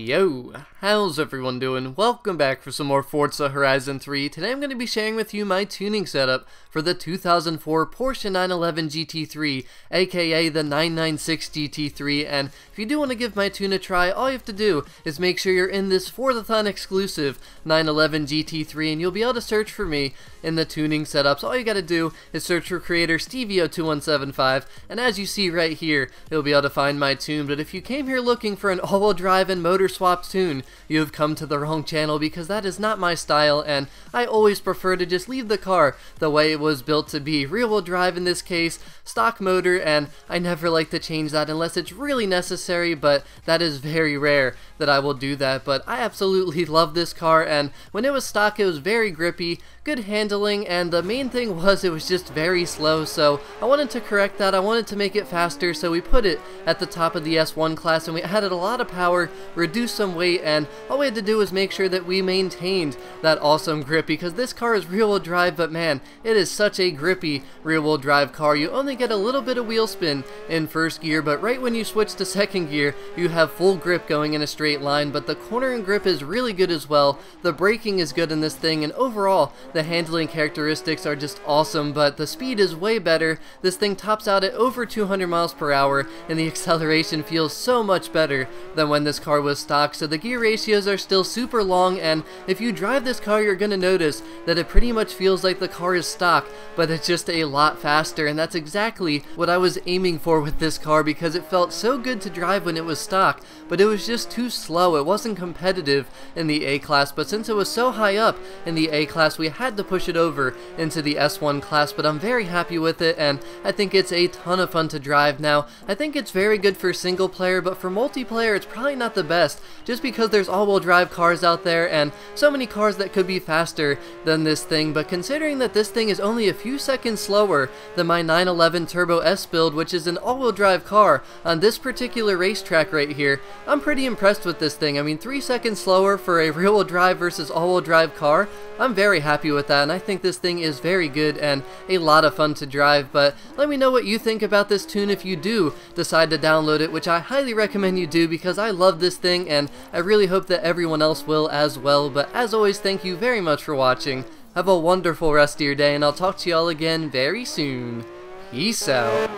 Yo, how's everyone doing? Welcome back for some more Forza Horizon 3. Today I'm going to be sharing with you my tuning setup for the 2004 Porsche 911 GT3, aka the 996 GT3, and if you do want to give my tune a try, all you have to do is make sure you're in this Forzathon exclusive 911 GT3 and you'll be able to search for me in the tuning setups. All you gotta do is search for creator Stevio2175, and as you see right here, you'll be able to find my tune. But if you came here looking for an all-wheel drive and motor swap tune, you have come to the wrong channel, because that is not my style, and I always prefer to just leave the car the way it was built to be. Rear-wheel drive in this case, stock motor, and I never like to change that unless it's really necessary, but that is very rare that I will do that. But I absolutely love this car, and when it was stock it was very grippy, good handling, and the main thing was it was just very slow, so I wanted to correct that. I wanted to make it faster, so we put it at the top of the S1 class and we added a lot of power, reduced some weight, and all we had to do was make sure that we maintained that awesome grip, because this car is rear-wheel drive, but man, it is such a grippy rear-wheel drive car. You only get a little bit of wheel spin in first gear, but right when you switch to second gear you have full grip going in a straight line. But the cornering grip is really good as well, the braking is good in this thing, and overall the handling characteristics are just awesome. But the speed is way better. This thing tops out at over 200 miles per hour, and the acceleration feels so much better than when this car was stock. So the gear ratios are still super long, and if you drive this car you're gonna notice that it pretty much feels like the car is stock, but it's just a lot faster, and that's exactly what I was aiming for with this car, because it felt so good to drive when it was stock, but it was just too slow. It wasn't competitive in the A class, but since it was so high up in the A class we had to push it over into the S1 class. But I'm very happy with it, and I think it's a ton of fun to drive. Now, I think it's very good for single player, but for multiplayer it's probably not the best, just because there's all-wheel drive cars out there and so many cars that could be faster than this thing. But considering that this thing is only a few seconds slower than my 911 Turbo S build, which is an all-wheel drive car on this particular racetrack right here, I'm pretty impressed with this thing. I mean, 3 seconds slower for a rear-wheel drive versus all-wheel drive car, I'm very happy with that, and I think this thing is very good and a lot of fun to drive. But let me know what you think about this tune if you do decide to download it, which I highly recommend you do, because I love this thing and I really hope that everyone else will as well. But as always, thank you very much for watching. Have a wonderful rest of your day, and I'll talk to y'all again very soon. Peace out.